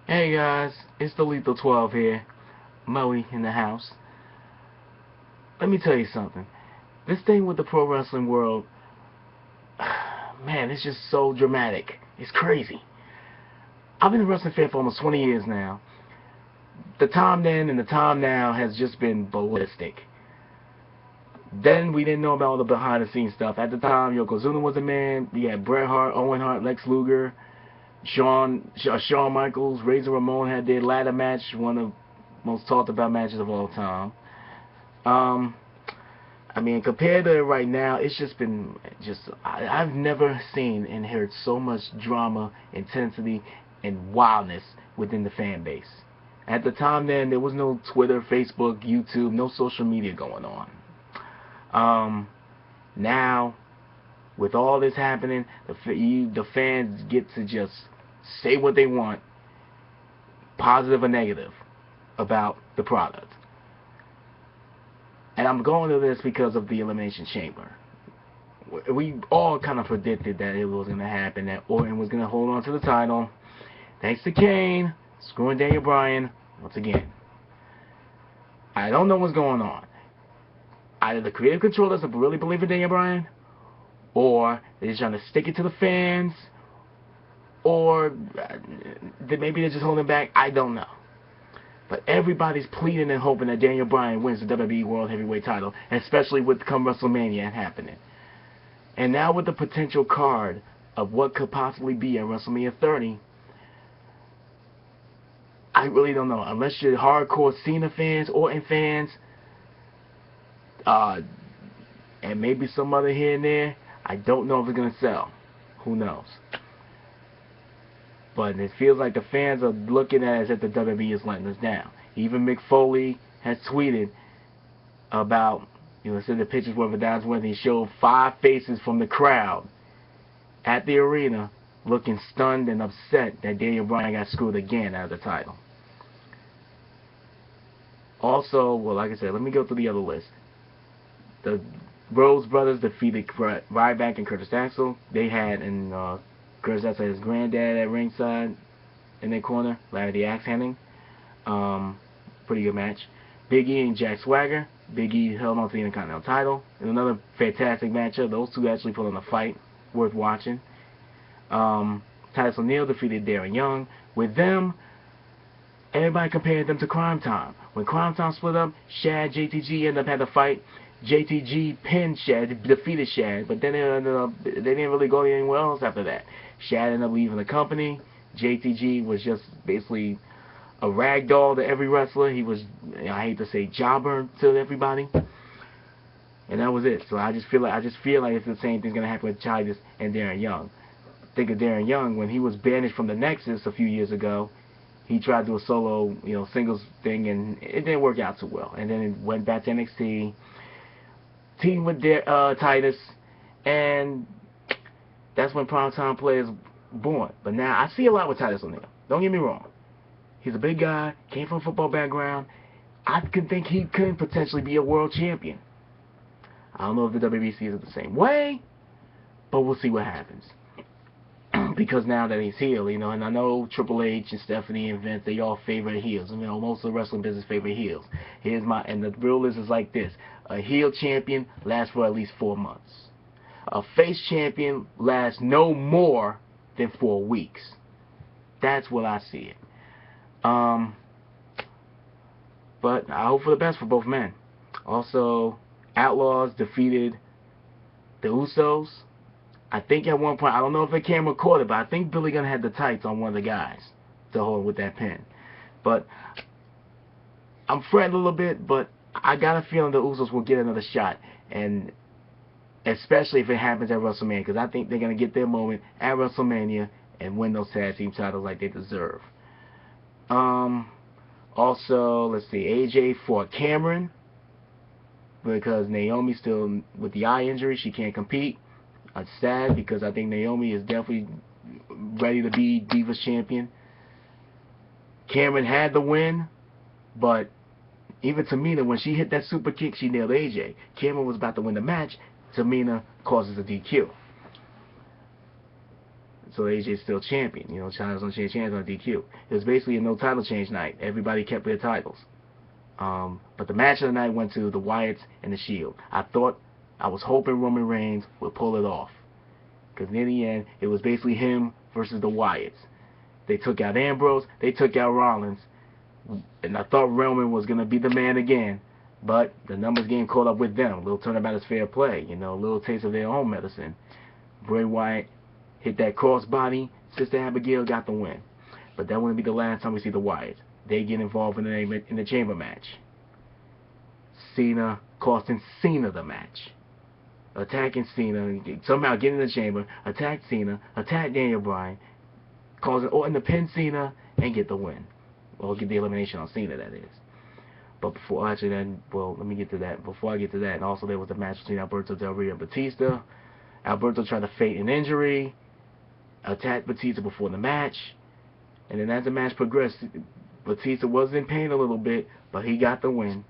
Hey guys, it's the Lethal 12 here. Moe in the house. Let me tell you something. This thing with the pro wrestling world, man, it's just so dramatic. It's crazy. I've been a wrestling fan for almost 20 years now. The time then and the time now has just been ballistic. Then we didn't know about all the behind the scenes stuff. At the time, Yokozuna was a man. You had Bret Hart, Owen Hart, Lex Luger, Shawn Michaels, Razor Ramon had their ladder match, one of the most talked about matches of all time. Um, I mean, compared to right now, it's just been I've never seen and heard so much drama, intensity, and wildness within the fan base. At the time then, there was no Twitter, Facebook, YouTube, no social media going on. Now, with all this happening, the fans get to just say what they want, positive or negative, about the product. And I'm going to this because of the Elimination Chamber. We all kind of predicted that it was going to happen, that Orton was going to hold on to the title. Thanks to Kane, screwing Daniel Bryan once again. I don't know what's going on. Either the creative controllers really believe in Daniel Bryan, or they're just trying to stick it to the fans, or maybe they're just holding back. I don't know. But everybody's pleading and hoping that Daniel Bryan wins the WWE World Heavyweight title, especially with come WrestleMania happening. And now with the potential card of what could possibly be at WrestleMania 30, I really don't know. Unless you're hardcore Cena fans, Orton fans, and maybe some other here and there, I don't know if it's going to sell. Who knows? But it feels like the fans are looking at it as if the WWE is letting us down. Even Mick Foley has tweeted about, said the pictures were of when he showed 5 faces from the crowd at the arena looking stunned and upset that Daniel Bryan got screwed again out of the title. Also, well, like I said, let me go through the other list. The Rose brothers defeated Ryback and Curtis Axel. They had Curtis Axel had his granddad at ringside in their corner, Larry the Axe Hennig. Pretty good match. Big E and Jack Swagger. Big E held on to the Intercontinental title. And another fantastic matchup. Those two actually put on a fight worth watching. Titus O'Neil defeated Darren Young. With them, everybody compared them to Crime Time. When Crime Time split up, Shad, JTG ended up having a fight. JTG pinned Shad, defeated Shad, but then they didn't really go anywhere else after that. Shad ended up leaving the company. JTG was just basically a ragdoll to every wrestler. He was, I hate to say, jobber to everybody, and that was it. So I just feel like if the same thing's gonna happen with Titus and Darren Young. Think of Darren Young when he was banished from the Nexus a few years ago. He tried to do a solo, singles thing, and it didn't work out too well. And then it went back to NXT. Team with Titus, and that's when primetime players born. But now I see a lot with Titus O'Neil. Don't get me wrong. He's a big guy, came from a football background. I could think he could potentially be a world champion. I don't know if the WWE sees it the same way, but we'll see what happens. Because now that he's heel, and I know Triple H and Stephanie and Vince, they all favor heels. Most of the wrestling business favor heels. And the real list is like this. A heel champion lasts for at least 4 months. A face champion lasts no more than 4 weeks. That's what I see it. But I hope for the best for both men. Also, Outlaws defeated the Usos. I think at one point, I don't know if the camera caught it, but I think Billy Gunn had the tights on one of the guys to hold with that pin. But I'm fretting a little bit, but I got a feeling the Usos will get another shot, and especially if it happens at WrestleMania, because I think they're going to get their moment at WrestleMania and win those tag team titles like they deserve. Also, let's see, AJ fought Cameron because Naomi's still with the eye injury. She can't compete. I'm sad because I think Naomi is definitely ready to be Divas champion. Cameron had the win, but even Tamina, when she hit that super kick, she nailed AJ. Cameron was about to win the match. Tamina causes a DQ. so AJ's still champion. You know, titles don't change hands on DQ. It was basically a no title change night. Everybody kept their titles. But the match of the night went to the Wyatts and the Shield. I was hoping Roman Reigns would pull it off, because in the end, it was basically him versus the Wyatts. They took out Ambrose, they took out Rollins, and I thought Roman was going to be the man again, but the numbers game caught up with them. A little turnabout is fair play, you know, a little taste of their own medicine. Bray Wyatt hit that crossbody, Sister Abigail got the win. But that wouldn't be the last time we see the Wyatts. They get involved in the chamber match. Cena costing Cena the match. Attacking Cena, somehow get in the chamber, attack Cena, attack Daniel Bryan, causing Orton to pin Cena and get the win. Well, get the elimination on Cena, that is. But before, actually, then, well, let me get to that. Before I get to that, and also there was a match between Alberto Del Rio and Batista. Alberto tried to fake an injury, attacked Batista before the match, and then as the match progressed, Batista was in pain a little bit, but he got the win.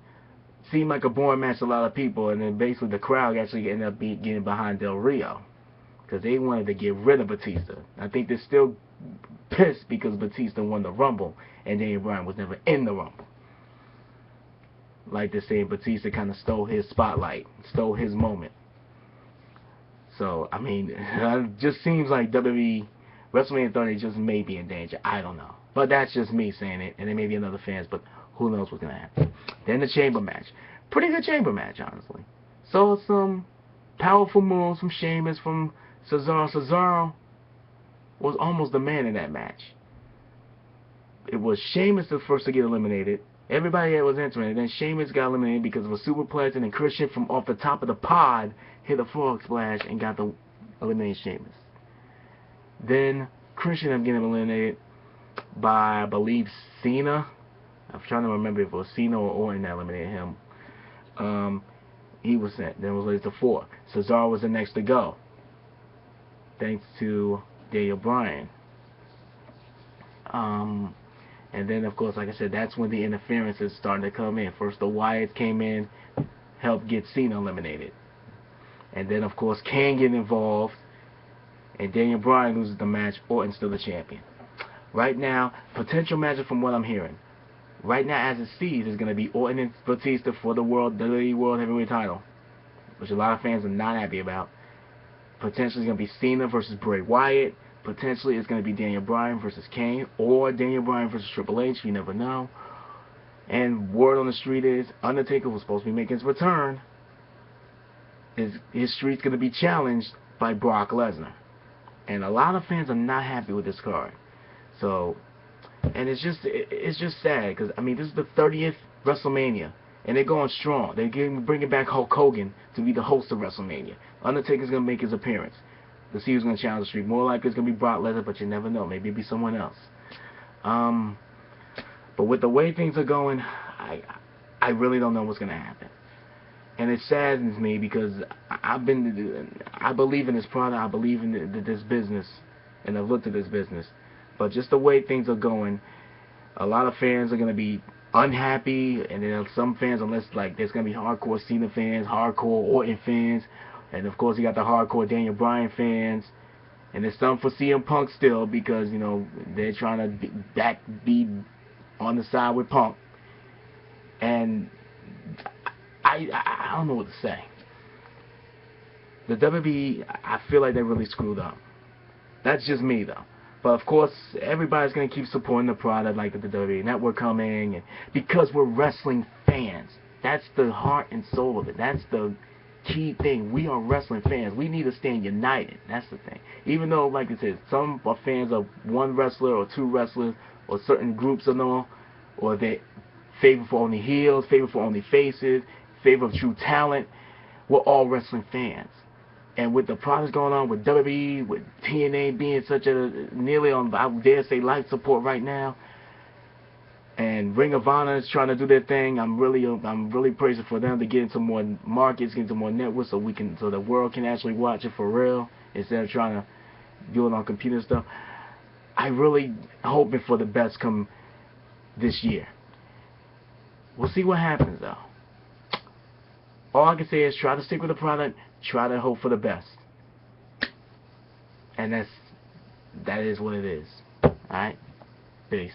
Seemed like a boring match to a lot of people, and then basically the crowd actually ended up getting behind Del Rio, because they wanted to get rid of Batista. I think they're still pissed because Batista won the Rumble, and Daniel Bryan was never in the Rumble. Like they're saying, Batista kind of stole his spotlight, stole his moment. So, I mean, it just seems like WWE, WrestleMania 30 just may be in danger. I don't know. But that's just me saying it, and there may be other fans, but who knows what's going to happen. Then the chamber match. Pretty good chamber match, honestly. Saw some powerful moves from Sheamus, from Cesaro. Cesaro was almost the man in that match. It was Sheamus the first to get eliminated. Everybody that was entering, and then Sheamus got eliminated because of a superplex, and then Christian from off the top of the pod hit a frog splash and got the eliminated Sheamus. Then Christian ended up getting eliminated by, I believe, Cena. I'm trying to remember if it was Cena or Orton that eliminated him. He was sent. Then it was later to 4. Cesaro was the next to go, thanks to Daniel Bryan. And then, of course, like I said, that's when the interferences started to come in. First, the Wyatts came in, helped get Cena eliminated. And then, of course, Kane get involved, and Daniel Bryan loses the match. Orton's still the champion. Right now, potential matches from what I'm hearing. Right now, as it sees, is going to be Orton and Batista for the WWE World Heavyweight title, which a lot of fans are not happy about. Potentially, it's going to be Cena versus Bray Wyatt. Potentially, it's going to be Daniel Bryan versus Kane, or Daniel Bryan versus Triple H. You never know. And word on the street is Undertaker was supposed to be making his return. His streak's going to be challenged by Brock Lesnar. And a lot of fans are not happy with this card. So, and it's just sad, because, I mean, this is the 30th WrestleMania, and they're going strong. They're bringing back Hulk Hogan to be the host of WrestleMania. Undertaker's going to make his appearance. Let's see who's going to challenge the streak. More likely it's going to be Brock Lesnar, but you never know. Maybe it'll be someone else. But with the way things are going, I really don't know what's going to happen. And it saddens me, because I believe in this product. I believe in this business, and I've looked at this business. But just the way things are going, a lot of fans are going to be unhappy, and then some fans, unless like there's going to be hardcore Cena fans, hardcore Orton fans, and of course you got the hardcore Daniel Bryan fans, and there's some for CM Punk still, because, you know, they're trying to be on the side with Punk. And I don't know what to say. The WWE, I feel like they really screwed up. That's just me, though. But of course, everybody's going to keep supporting the product, like the WWE Network coming, and because we're wrestling fans. That's the heart and soul of it. That's the key thing. We are wrestling fans. We need to stand united. That's the thing. Even though, like I said, some are fans of one wrestler or two wrestlers or certain groups and all, or they favor for only heels, favor for only faces, favor of true talent. We're all wrestling fans. And with the products going on with WWE, with TNA being such a nearly on, I dare say, life support right now, and Ring of Honor is trying to do their thing, I'm really praising for them to get into more markets, get into more networks, so the world can actually watch it for real instead of trying to do it on computer stuff. I really hoping for the best come this year. We'll see what happens, though. All I can say is try to stick with the product, try to hope for the best. And that is what it is. Alright? Peace.